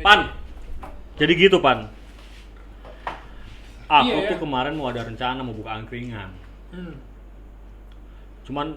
Pan. Jadi gitu, Pan. Aku Iya, tuh ya. kemarin mau ada rencana mau buka angkringan. Cuman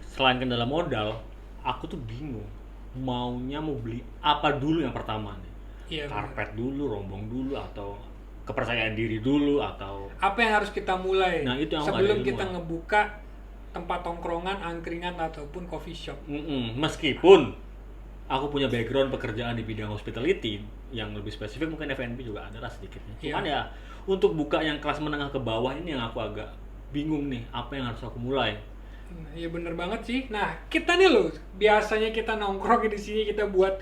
selain kendala modal, aku tuh bingung maunya mau beli apa dulu yang pertama nih. Iya, Karpet dulu, rombong dulu, atau kepercayaan diri dulu, atau apa yang harus kita mulai Nah, itu yang aku sebelum ada kita ilmu. ngebuka tempat tongkrongan, angkringan ataupun coffee shop. Meskipun aku punya background pekerjaan di bidang hospitality yang lebih spesifik, mungkin F&B juga ada lah sedikitnya. Cuman Iya. ya untuk buka yang kelas menengah ke bawah ini yang aku agak bingung nih, apa yang harus aku mulai. Nah, iya bener banget sih. Nah, kita nih loh, biasanya kita nongkrong di sini, kita buat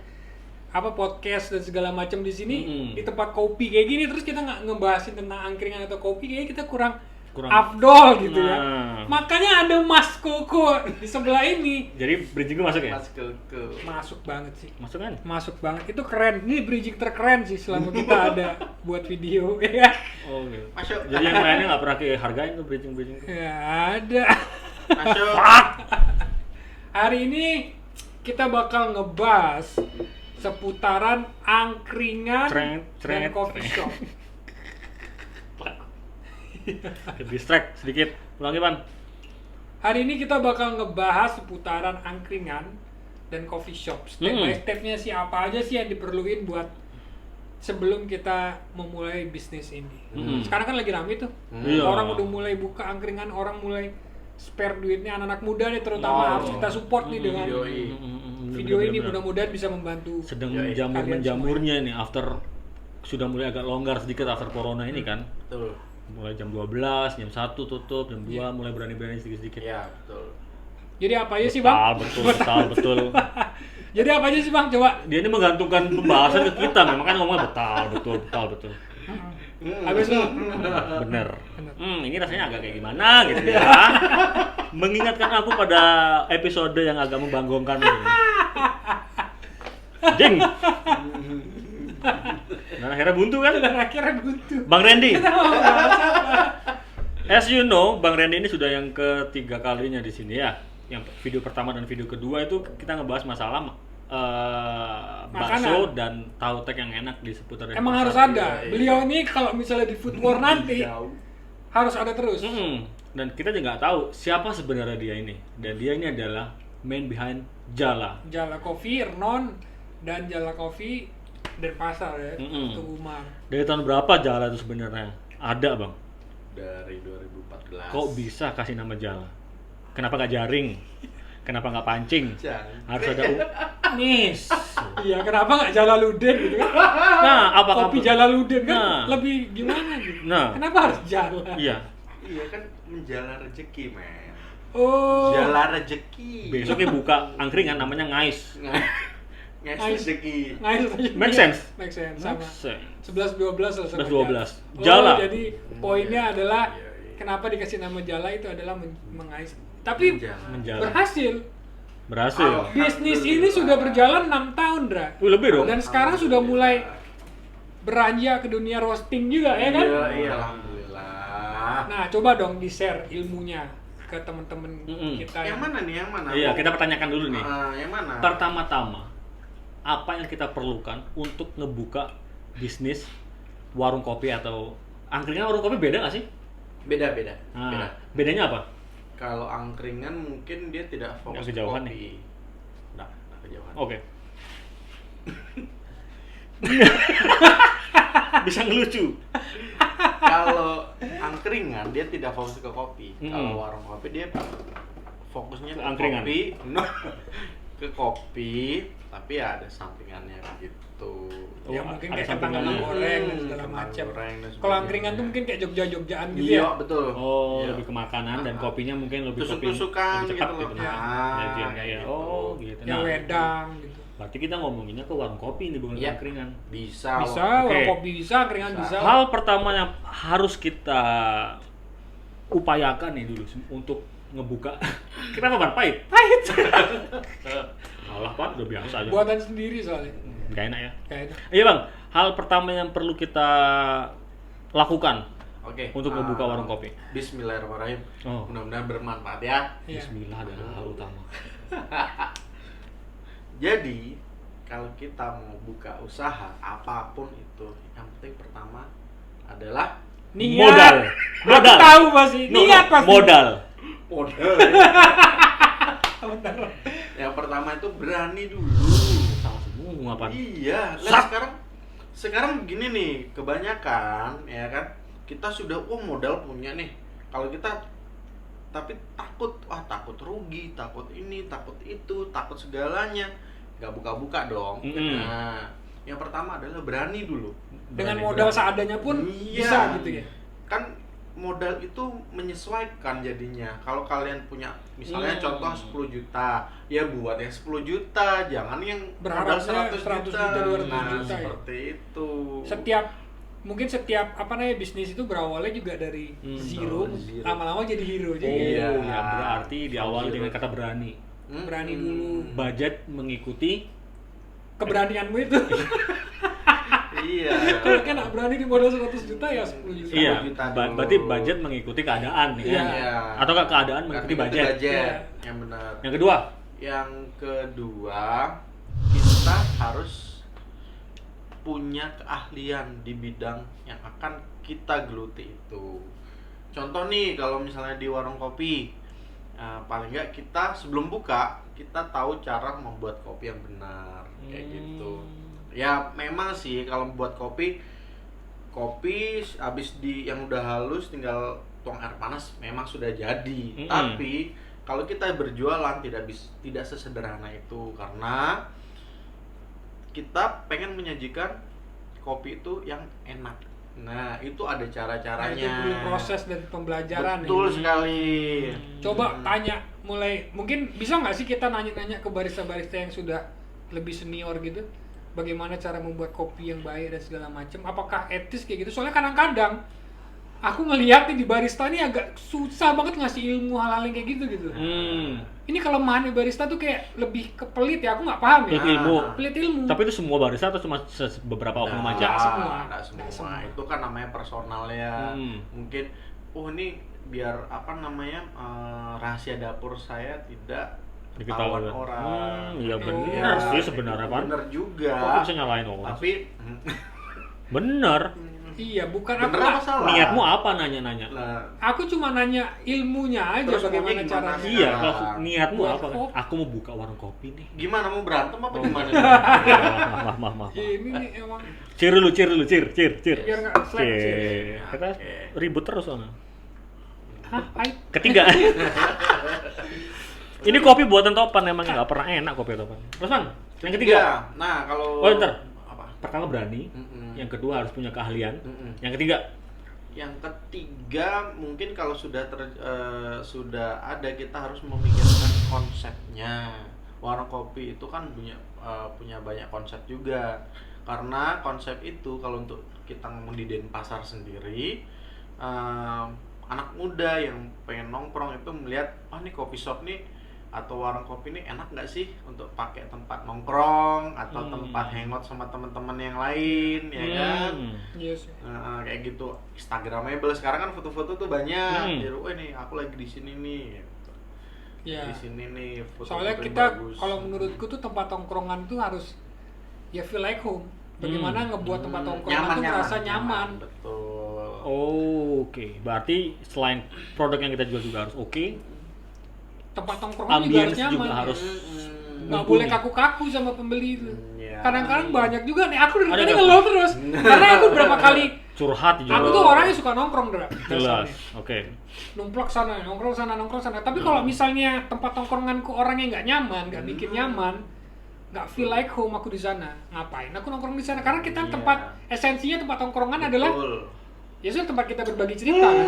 apa podcast dan segala macam di sini di tempat kopi kayak gini, terus kita nggak ngebahasin tentang angkringan atau kopi, kayaknya kita kurang afdol gitu ya. Nah. Makanya ada Mas Koko di sebelah ini. Jadi bridging gue masuk ya? Mas Koko. Masuk banget sih. Masuk kan? Masuk banget. Itu keren. Ini bridging terkeren sih selama kita ada buat video ya. Oh gitu. Masuk. Jadi yang lainnya nggak pernah hargain tuh bridging. Ya ada. Masuk. Hari ini kita bakal ngebahas seputaran angkringan dan coffee shop. Distract sedikit. Ulangi, Pan. Hari ini kita bakal ngebahas seputaran angkringan dan coffee shop. Step by stepnya sih apa aja sih yang diperluin buat sebelum kita memulai bisnis ini. Sekarang kan lagi rame tuh. Iya. Orang udah mulai buka angkringan, orang mulai spare duitnya, anak-anak muda nih terutama harus kita support nih dengan video ini, mudah-mudahan bisa membantu. Sedang kalian menjamurnya nih after sudah mulai agak longgar sedikit after corona ini kan. Betul. Mulai jam 12, jam 1 tutup, jam 2 mulai berani-berani sedikit-sedikit. Iya, betul. Jadi apa aja sih, Bang? Betul. Jadi apa aja sih, Bang? Coba. Dia ini menggantungkan pembahasan ke kita, memang kan ngomongnya betul. Habis lu. Bener. Ini rasanya agak kayak gimana gitu ya. Mengingatkan aku pada episode yang agak membanggongkan ini. Jing. Dan akhirnya buntu kan? Dan akhirnya buntu. Bang Randy. Kita mau bahas apa? As you know, Bang Randy ini sudah yang ketiga kalinya di sini ya. Yang video pertama dan video kedua itu kita ngebahas masalah bakso dan tahu tek yang enak di seputar Emang harus pasar. ada. Beliau ini kalau misalnya di food war nanti harus ada terus. Dan kita juga nggak tahu siapa sebenarnya dia ini. Dan dia ini adalah man behind Jala. Jala Coffee, Ernon, dan Jala Coffee Denpasar ya. Itu Umar. Dari tahun berapa Jala itu sebenarnya? Ada, Bang. Dari 2014. Kok bisa kasih nama Jala? Kenapa nggak jaring? Kenapa nggak pancing? Harus ada nis. Iya, kenapa nggak Jalaludin gitu kan? Nah, apa Kopi Jalaludin kan Nah. lebih gimana gitu. Nah. Kenapa harus Jala? Iya. Iya kan menjala rezeki, men. Oh. Jala rezeki. Besoknya buka angkringan namanya Ngais. Ngais Ngais. rezeki. Nice. Make sense? Make sense sama. Make 11-12 lah sama 11-12. Jala. Jala. Oh, jadi poinnya adalah Iya. kenapa dikasih nama Jala itu adalah mengais. Tapi Menjala. berhasil. Oh. Bisnis ini sudah berjalan 6 tahun, Dra. Lebih dong. Dan sekarang sudah mulai beranjak ke dunia roasting juga, ya kan? Iya, alhamdulillah. Nah, coba dong di-share ilmunya ke teman-teman kita. Yang mana nih? Yang mana? Iya, kita pertanyakan dulu nih. Yang mana? Pertama-tama, apa yang kita perlukan untuk ngebuka bisnis warung kopi atau angkringan? Warung kopi beda nggak sih? Beda. Nah, bedanya apa? Kalau angkringan mungkin dia tidak fokus Nggak kejauhan kopi. nih. Nggak kejauhan. Oke. Bisa ngelucu. Kalau angkringan dia tidak fokus ke kopi. Kalau warung kopi dia fokusnya Ke ke angkringan. kopi. Ke kopi, tapi ya ada sampingannya gitu. Ya Oh, mungkin ada kayak kentang sampingannya. goreng dan segala Kentang macam. goreng dan Kalau sebagainya. angkringan tuh mungkin kayak Jogja-Jogjaan gitu Iya, ya. betul. Oh, Iya. lebih ke makanan dan kopinya mungkin lebih Tusuk-tusukan lebih cepat gitu loh. gitu. Ya, Yakin, kayak gitu. oh gitu. Ya wedang gitu. Berarti kita ngomonginnya ke warung kopi nih bukan ke Iya. angkringan. Bisa. Bisa, Oke. warung kopi bisa, angkringan bisa. Hal pertama yang harus kita upayakan nih dulu untuk ngebuka. Kenapa Pan? Pahit? Pahit. Alah Pan, udah biasa aja. Buatan sendiri soalnya. Gak enak ya? Kayaknya. Iya Bang, hal pertama yang perlu kita lakukan Oke. untuk ngebuka warung kopi. Bismillahirrahmanirrahim. Oh. Mudah-mudahan bermanfaat ya. Iya. Bismillah adalah hal utama. Jadi kalau kita mau buka usaha apapun itu, yang penting pertama adalah Modal. Aku tahu pasti. Niat pasti. Modal. Bentar. Yang pertama itu berani dulu. Sama semua apa? Iya, lah sekarang begini nih, kebanyakan ya kan kita sudah modal punya nih. Kalau kita tapi takut rugi, takut ini, takut itu, takut segalanya, nggak buka-buka dong. Nah, yang pertama adalah berani dulu. Dengan modal seadanya pun bisa gitu ya. Kan modal itu menyesuaikan jadinya. Kalau kalian punya misalnya contoh 10 juta, ya buat yang 10 juta, jangan yang modal Berharapnya 100 juta, 200 nah, juta ya. seperti itu. Mungkin setiap bisnis itu berawalnya juga dari zero, lama-lama jadi hero Oh, jadi ya berarti diawali dengan kata berani. berani dulu. Budget mengikuti Keberanianmu itu. Iya. Kalau kan nggak berani di modal 100 juta ya 10 juta. Iya, juta dulu. berarti budget mengikuti keadaan nih kan? Iya. Atau keadaan mengikuti budget. Iya. Yang benar. Yang kedua, kita harus punya keahlian di bidang yang akan kita geluti itu. Contoh nih, kalau misalnya di warung kopi, paling nggak kita sebelum buka kita tahu cara membuat kopi yang benar, kayak gitu. Ya memang sih kalau membuat kopi habis yang udah halus tinggal tuang air panas memang sudah jadi. Tapi kalau kita berjualan tidak sesederhana itu, karena kita pengen menyajikan kopi itu yang enak. Nah, itu ada cara-caranya. Itu perlu proses dan pembelajaran. Betul ya. sekali. Coba tanya mungkin bisa nggak sih kita nanya-nanya ke barista-barista yang sudah lebih senior gitu, bagaimana cara membuat kopi yang baik dan segala macam. Apakah etis kayak gitu? Soalnya kadang-kadang aku ngeliat nih di barista ini agak susah banget ngasih ilmu hal-hal yang kayak gitu. Ini kelemahan barista tuh kayak lebih ke pelit ya, aku nggak paham ya. Pelit ilmu. Tapi itu semua barista atau cuma beberapa oknum aja? Nggak semua. Itu kan namanya personalnya. Mungkin, ini biar rahasia dapur saya tidak ketahuan orang. Iya benar sih sebenarnya Pak. Benar juga. Kok bisa nyalain orang? Tapi bener. Iya, bukan bener aku apa salah? Niatmu apa nanya-nanya? Nah, aku cuma nanya ilmunya aja, terus bagaimana maunya caranya. gimana? Iya, kalau niatmu Buat apa? kopi. Aku mau buka warung kopi nih. gimana, mau berantem apa gimana? Maaf. Ini nih emang Cheer dulu. biar nggak slack. Kita ribut terus soalnya. Hah? Ketiga. Ini kopi buatan Topan, emang nggak pernah enak kopi Topan. Terus Bang, yang ketiga. Nah, kalau Ntar. apa? Pertama berani, yang kedua harus punya keahlian, yang ketiga mungkin kalau sudah ada, kita harus memikirkan konsepnya. Warung kopi itu kan punya banyak konsep juga. Karena konsep itu kalau untuk kita ngomong di Denpasar sendiri, anak muda yang pengen nongkrong itu melihat, nih coffee shop nih atau warung kopi ini enak nggak sih untuk pakai tempat nongkrong atau tempat hangout sama teman-teman yang lain, ya kan? Yes. Kayak gitu. Instagramable sekarang kan foto-foto tuh banyak. Jadi, nih aku lagi di sini nih. Ya. Di sini nih foto-foto Soalnya yang kita bagus. kalau menurutku tuh tempat tongkrongan tuh harus ya feel like home. Bagaimana ngebuat tempat tongkrongan tuh merasa nyaman. Betul. Oke. Berarti selain produk yang kita jual juga harus oke. Tempat tongkrongan juga harus Ambience nyaman. juga harus nggak boleh kaku-kaku sama pembeli itu. Ya. Kadang-kadang banyak juga nih, aku dari Ada tadi nggak? ngeluh terus. Karena aku berapa kali curhat juga. aku tuh orangnya suka nongkrong jelas. dasarnya. Oke. Nongkrong sana, nongkrong sana. Tapi kalau misalnya tempat tongkronganku orangnya nggak nyaman, nggak bikin nyaman, nggak feel like home aku di sana, ngapain aku nongkrong di sana? Karena kita tempat esensinya tempat tongkrongan adalah ya sudah tempat kita berbagi cerita kan.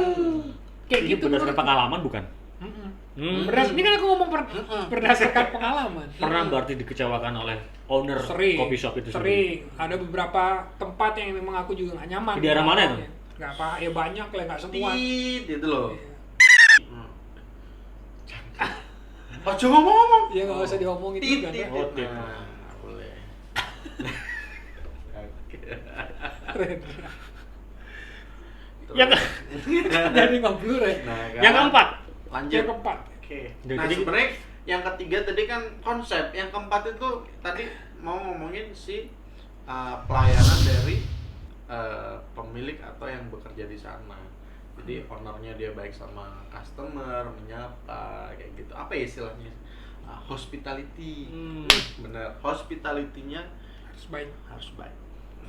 Kayak Ini gitu berdasarkan menurutku. pengalaman bukan? Ini kan aku ngomong berdasarkan pengalaman. Pernah berarti dikecewakan oleh owner Sering. coffee shop itu sendiri? Sering. Ada beberapa tempat yang memang aku juga nggak nyaman. Di daerah mana itu? Nggak apa, ya banyak lah, nggak semua. Itu loh. Iya. Oh, coba ngomong. Ya nggak usah diomongin juga kan. Oh, tit. Nah, boleh. Keren. Yang Jadi ngeblur ya. Nah, yang keempat. Lanjut. Yang keempat. Oke. Jadi Nah, tadi- sebenarnya yang ketiga tadi kan konsep, yang keempat itu tadi mau ngomongin si pelayanan dari pemilik atau yang bekerja di sana. Jadi ownernya dia baik sama customer, menyapa kayak gitu. Apa ya istilahnya? Hospitality. Bener, hospitality-nya harus baik.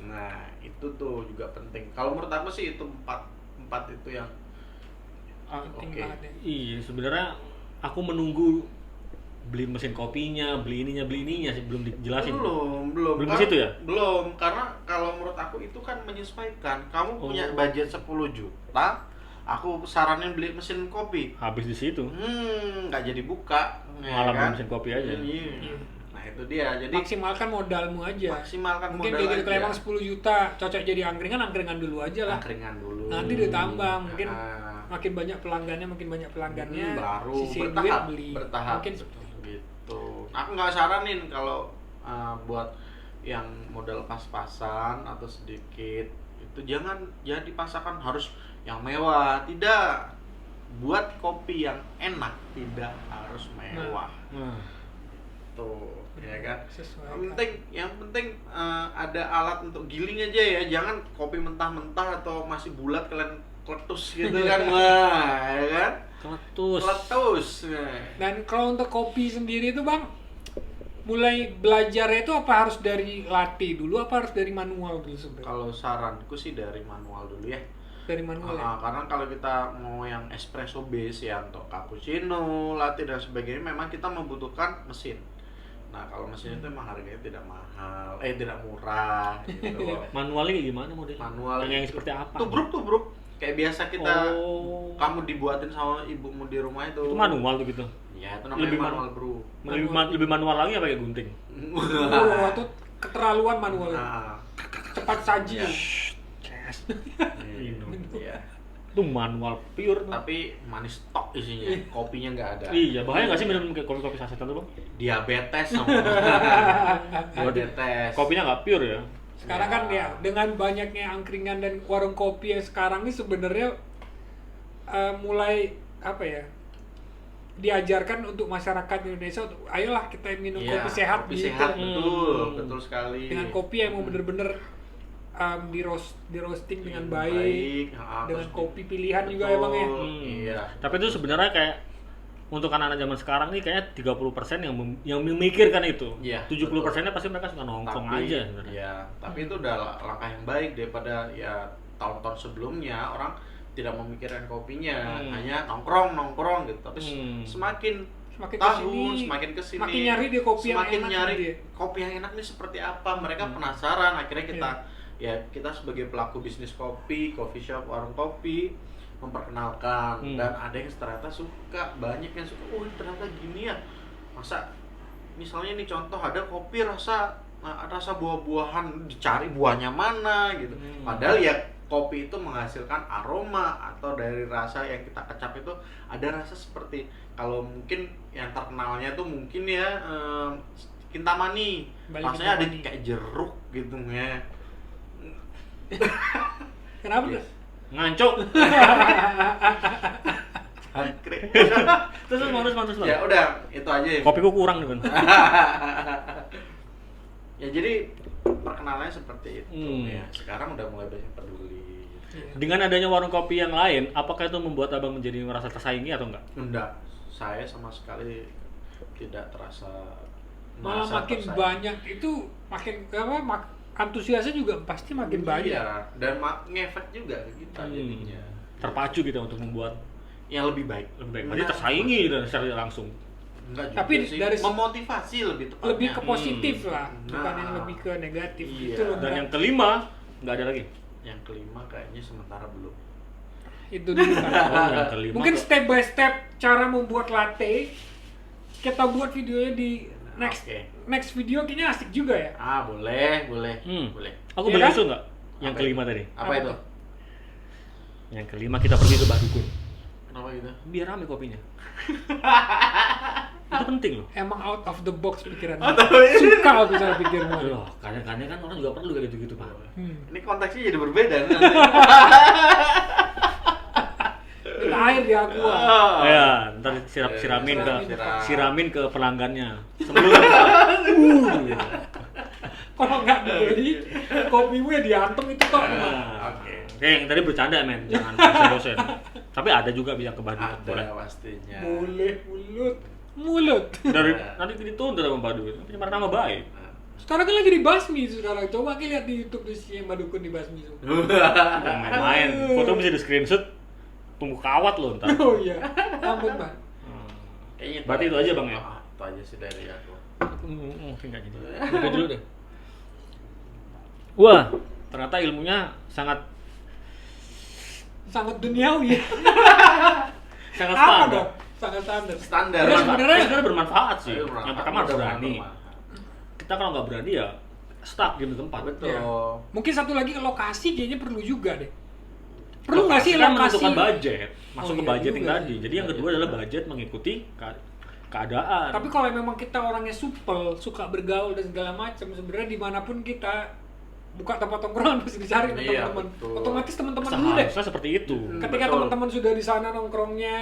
Nah, itu tuh juga penting. Kalau menurut aku sih itu empat itu yang penting banget ya. Iya, sebenarnya aku menunggu beli mesin kopinya, beli ininya sih belum dijelasin. Belum ke situ ya? Belum, karena kalau menurut aku itu kan menyesuaikan. Kamu punya budget 10 juta, aku saranin beli mesin kopi. Habis di situ. Nggak jadi buka. Malah kan? beli mesin kopi aja. Iya. Nah, itu dia. Jadi Maksimalkan modalmu aja. modal Mungkin begitu aja. emang 10 juta cocok jadi angkringan dulu aja lah. Angkringan dulu. Nanti ditambah mungkin makin banyak pelanggannya baru sisihin bertahap, duit beli. bertahap Mungkin gitu. Aku nggak saranin kalau buat yang modal pas-pasan atau sedikit itu jangan dipaksakan harus yang mewah, tidak. Buat kopi yang enak tidak harus mewah. Tuh, ya kan. Yang penting ada alat untuk giling aja ya. Jangan kopi mentah-mentah atau masih bulat kalian kletus gitu kan. Wah, ya kan? Kletus. Dan kalau untuk kopi sendiri itu Bang, mulai belajarnya itu apa harus dari latte dulu apa harus dari manual dulu sebenarnya? Kalau saranku sih dari manual dulu ya. Dari manual ya? Karena kalau kita mau yang espresso base ya untuk cappuccino, latte dan sebagainya memang kita membutuhkan mesin. Nah, kalau mesin itu emang harganya tidak mahal, tidak murah gitu. Manualnya kayak gimana modelnya? Manual yang seperti apa? Tubruk. Kayak biasa kita kamu dibuatin sama ibumu di rumah itu. Itu manual tuh gitu. Ya, itu namanya Lebih manual, Bro. Lebih manual lagi apa kayak gunting? Itu keterlaluan manual. Cepat saji. Iya. Itu manual pure tuh. Tapi manis tok isinya, kopinya nggak ada. Iya, bahaya nggak sih minum kopi-kopi sasetan tuh Bang? Diabetes sama. Diabetes. Kopinya nggak pure ya? Sekarang kan ya dengan banyaknya angkringan dan warung kopi yang sekarang ini sebenarnya mulai apa ya, diajarkan untuk masyarakat Indonesia untuk ayolah kita minum kopi sehat kopi gitu. sehat, betul sekali. Dengan kopi yang mau bener-bener di roasting dengan baik dengan kopi pilihan juga ya Bang ya. Iya. Tapi itu sebenarnya kayak untuk anak-anak zaman sekarang nih kayaknya 30% yang memikirkan itu. Iya, 70%-nya pasti mereka suka nongkrong aja sebenarnya. Iya, tapi itu udah langkah yang baik daripada ya tahun-tahun sebelumnya orang tidak memikirkan kopinya, hanya nongkrong gitu. Tapi semakin tahun semakin kesini makin nyari dia kopi yang enak, nyari kopi yang enak ini seperti apa. Mereka penasaran, akhirnya kita sebagai pelaku bisnis kopi, coffee shop, warung kopi memperkenalkan dan ada yang ternyata suka, banyak yang suka. Oh, ternyata gini ya. Masa misalnya nih contoh ada kopi rasa buah-buahan, dicari buahnya mana gitu. Padahal ya kopi itu menghasilkan aroma atau dari rasa yang kita kecap itu ada rasa seperti kalau mungkin yang terkenalnya tuh mungkin ya Kintamani. Rasanya ada kayak jeruk gitu ya. Kenapa tuh? Ngancok. Angkrik. Terus mantus. Ya udah, itu aja ya. Kopiku kurang nih kan. Ya jadi perkenalannya seperti itu ya. Sekarang udah mulai banyak peduli. Dengan adanya warung kopi yang lain, apakah itu membuat Abang menjadi merasa tersaingi atau enggak? Enggak. Saya sama sekali tidak terasa. Malah makin tersaingi. Banyak itu makin antusiasnya juga pasti makin banyak. Dan ngefek juga ke kita jadinya. Terpacu kita untuk membuat yang lebih baik. Berarti tersaingi dan secara langsung. Enggak juga tapi sih. dari memotivasi lebih tepatnya. Lebih ke positif lah, bukan yang lebih ke negatif. Itu loh. Dan yang kelima nggak ada lagi. Yang kelima kayaknya sementara belum. Itu dulu kan. Yang kelima mungkin step by step cara membuat latte kita buat videonya di next video kayaknya asik juga ya. Boleh. Aku boleh usul nggak? Yang kelima tadi. Apa itu? Yang kelima kita pergi ke Badukun. Kenapa gitu? Biar rame kopinya. Itu penting loh. Emang out of the box pikiran. Suka aku cara pikirmu. Loh, kadang-kadang kan orang juga perlu kayak gitu-gitu Pak. Ini konteksnya jadi berbeda nih. Air di aqua. Ya, ntar siramin ke pelanggannya. Sebelum Kalau nggak dibeli, kopimu ya diantem itu kok. Oke. Yang tadi bercanda men, jangan dosen. Tapi ada juga yang ke Badut, boleh. Ada pastinya. Boleh, mulut. Dari nanti dituntut sama Badut, pencemaran nama baik. Sekarang kan lagi dibasmi sekarang. Coba lihat di YouTube tuh si Mbak Dukun dibasmi tuh. Bukan main-main, foto bisa di screenshot, tunggu kawat loh ntar. Oh iya, ampun Bang. Kayaknya Berarti itu aja, Bang, ya? Itu aja sih dari aku. Mungkin nggak jadi. Buka dulu deh. Wah, ternyata ilmunya sangat Duniawi ya. sangat Apa standar. dong? Sangat standar. Standar. Ya, sebenarnya- sebenarnya bermanfaat sih. Ayo, bermanfaat. Yang pertama harus berani. Bermanfaat. Kita kalau nggak berani ya stuck di tempat. Betul. Ya. Mungkin satu lagi lokasi kayaknya perlu juga deh. Perlu nggak sih Kan lokasi? menentukan budget, masuk Oh, ke iya budgeting juga tadi. sih. Jadi yang kedua adalah budget mengikuti keadaan. Tapi kalau memang kita orangnya supel, suka bergaul dan segala macam, sebenarnya dimanapun kita buka tempat tongkrongan pasti dicari sama Iya, teman-teman. betul. Otomatis teman-teman dulu deh. Seharusnya seperti itu. Ketika Betul. teman-teman sudah di sana nongkrongnya,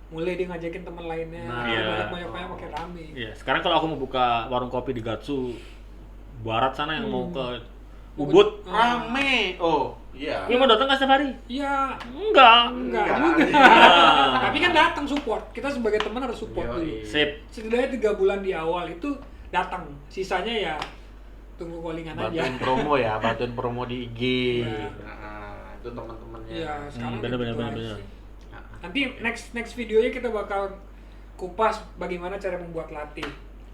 mulai dia ngajakin teman lainnya, Nah, iya. banyak-banyak makin rame. Iya, sekarang kalau aku mau buka warung kopi di Gatsu barat sana yang mau ke Ubud. Ubud, Rame. Oh, iya. lu mau datang nggak setiap hari? Iya, Enggak. enggak Enggak. juga. Nah. Tapi kan datang support. Kita sebagai teman harus support Yoi. dulu. Sip. Setidaknya 3 bulan di awal itu datang. Sisanya ya tunggu callingan aja. Bantuin promo ya, bantuin promo di IG. Iya. Nah, itu teman-temannya. Iya, sekarang bener, gitu bener, aja bener. sih. Nanti next videonya kita bakal kupas bagaimana cara membuat latte.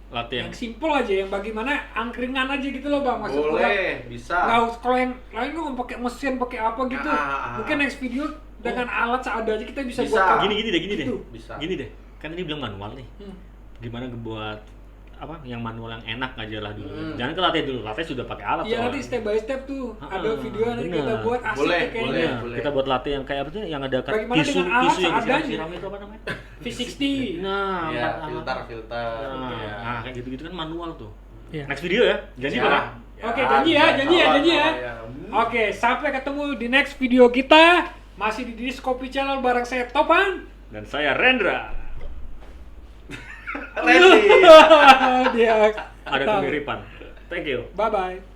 Latte yang Yang simple aja, yang bagaimana angkringan aja gitu loh Bang, maksud gua. Boleh, bisa. Nggak usah- kalau yang lain lu mau pakai mesin, pakai apa gitu. Mungkin next video dengan alat seadanya kita bisa, Bisa. buat kayak gini deh. gitu. Bisa. Gini deh. Kan ini bilang manual nih. Hmm. Gimana ngebuat apa yang manual yang enak aja lah dulu. Hmm. Jangan ke latte dulu. Latte sudah pakai alat. Iya soalnya. nanti step by step tuh ada video nanti bener. kita buat asik Boleh, tuh kayaknya. boleh. Nah, kita buat latte yang kayak apa tuh yang ada Bagaimana tisu dengan alat tisu yang seadanya? disiram itu apa namanya? V60. Nah, Iya, apa- filter. Nah, Iya. nah, kayak gitu-gitu kan manual tuh. Iya. Next video ya. Janji Ya. Bang. Oke, janji ya. Oke, sampai ketemu di next video kita. Masih di Diskopi Channel bareng saya Topan. Dan saya Rendra. Ready. Dia Ada kemiripan. Thank you. Bye bye.